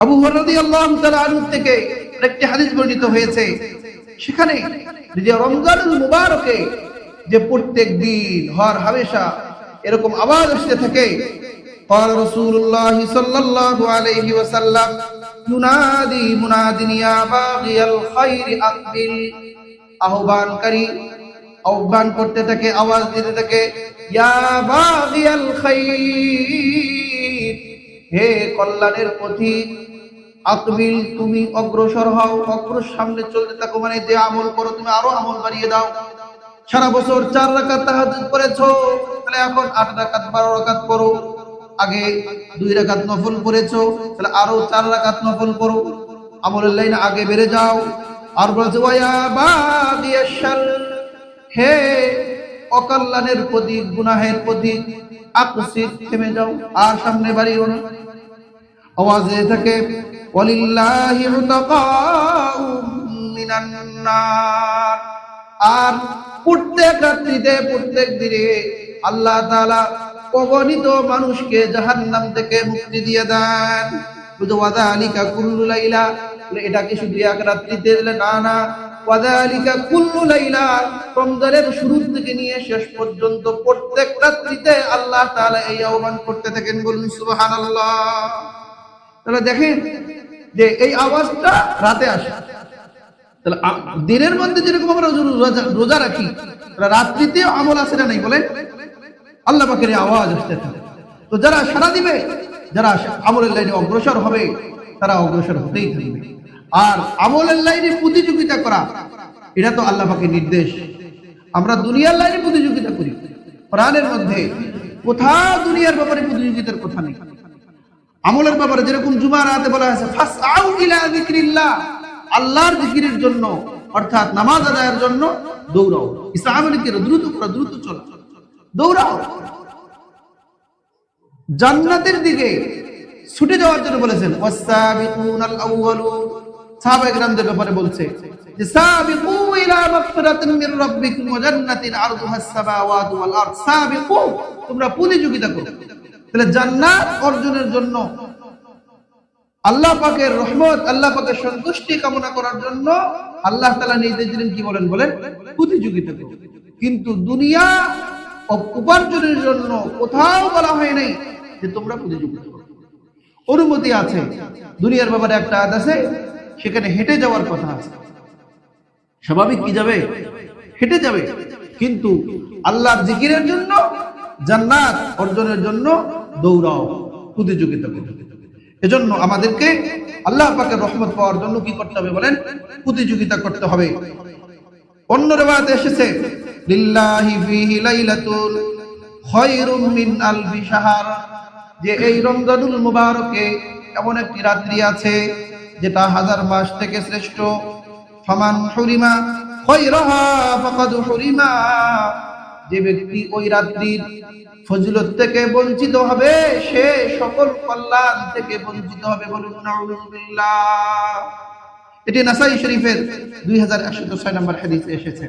আবু হুরায়রা রাদিয়াল্লাহু তাআলা আনহু থেকে একটি হাদিস বর্ণিত হয়েছে, সেখানে যে রমজানুল মুবারকে যে প্রত্যেক দিন হর হামেশা এরকম আওয়াজ আসতে থাকে, قال رسول الله صلى الله عليه وسلم ينادي مناد يا باغي الخير اقبل, আহ্বানকারী আহ্বান করতে থাকে, আওয়াজ দিতে থাকে, ইয়া বাগিয়াল খাইর, হে কল্যাণের পথিক, আকবিল, তুমি অগ্রসর হও, সামনে চলতে থাকো, মানে যে আমল করো তুমি আরো আমল বাড়িয়ে দাও। সারা বছর 4 রাকাত তাহাজ্জুদ করেছো, তাহলে এখন 8 রাকাত 12 রাকাত করো। আগে 2 রাকাত নফল করেছো, তাহলে আরো 4 রাকাত নফল করো, আমলের লাইনে আগে বেড়ে যাও। আর বলছে ওয়া বাগিয়াশাল, হে অকল্যাণের প্রতীক, গুনাহের প্রতীক, আকসিদ, থেমে যাও, আর সামনে বাড়িও না। আওয়াজে থাকে ওয়ালিল্লাহি উতাকাউ মিনান নার, আর প্রত্যেক রাত্রিতে প্রত্যেক দিনে আল্লাহ তাআলা অগণিত মানুষকে জাহান্নাম থেকে মুক্তি দিয়ে দেন। শুধু ওয়াযালিকা কুল্লু লাইলা, এটা কি শুধু এক রাত্রিতে? না না, ওয়াযালিকা কুল্লু লাইলা, রমজানের শুরু থেকে নিয়ে শেষ পর্যন্ত প্রত্যেক রাত্রিতে আল্লাহ তাআলা এই আহ্বান করতে থাকেন। বলুন সুবহানাল্লাহ। তাহলে দেখেন যে এই আওয়াজটা রাতে আসে। তাহলে দিনের মধ্যে যেরকম আমরা রোজা রাখি, রাত্রিতেও আমল আছে না নাই বলেন? আল্লাহ পাকের আওয়াজ আসতে থাকে। তো যারা সারা দিবে, যারা আমলের লাইনে অগ্রসর হবে, তারা অগ্রসর হতেই থাকবে। আর আমলের লাইনে প্রতিযোগিতা করা, এটা তো আল্লাহ পাকের নির্দেশ। আমরা দুনিয়ার লাইনে প্রতিযোগিতা করি, কোরআনের মধ্যে কোথাও দুনিয়ার ব্যাপারে প্রতিযোগিতার কথা নেই। আমলের ব্যাপারে যেরকম জুমার রাতে বলা হয়েছে ফাসআউ ইলা যিকরিল্লাহ, আল্লাহর জিকিরের জন্য, অর্থাৎ নামাজ আদায়ের জন্য দৌড়াও। ইসলামের দিকে দ্রুত করো, দ্রুত চলো, দৌড়াও। জান্নাতের দিকে ছুটে যাওয়ার জন্য বলেছেন ওয়াসাবিকুনাল আউয়ালুন, সাহাবায়ে কেরামদের ব্যাপারে বলছে যে সাবিকু ইলা মাগফিরাতিন মির রাব্বিকুম ওয়া জান্নাতিন আরদুহাস সামাওয়াতু ওয়াল আরদ, সাবিকু, তোমরা প্রতিযোগিতা করো। তাহলে জান্নাত অর্জনের জন্য, আল্লাহ পাকের রহমত, আল্লাহ পাকের সন্তুষ্টি কামনা করার জন্য আল্লাহ তাআলা নির্দেশ দিলেন, কি বলেন? প্রতিযোগিতা করো। কিন্তু দুনিয়া উপার্জনের জন্য কোথাও বলা হয় নাই যে তোমরা প্রতিযোগিতা করো। অনুমতি আছে, দুনিয়ার ব্যাপারে একটা আয়াত আছে, সেখানে হেঁটে যাওয়ার কথা আছে। স্বাভাবিক কি যাবে? হেঁটে যাবে। কিন্তু আল্লাহর জিকিরের জন্য, জান্নাত অর্জনের জন্য দৌড়াও, প্রতিযোগিতা করো। এজন্য আমাদেরকে আল্লাহ পাকের রহমত পাওয়ার জন্য কি করতে হবে বলেন? প্রতিযোগিতা করতে হবে। অন্য riwayate এসেছে লিল্লাহি ফিহি লাইলাতুন খায়রুম মিন আলফি শাহর, যে এই রমজানুল মুবারকে এমন একটি রাত্রি আছে যেটা 1000 মাস থেকে শ্রেষ্ঠ। ফামান হুরিমা খায়রাহা ফাকাদ হুরিমা, যে ব্যক্তি ওই রাত্রির ফজিলত থেকে বঞ্চিত হবে, সে সকল কল্যাণ থেকে বঞ্চিত হবে। বলুন নাউযুবিল্লাহ। এটি নাসাই শরীফের 2106 নম্বর হাদিসে এসেছে।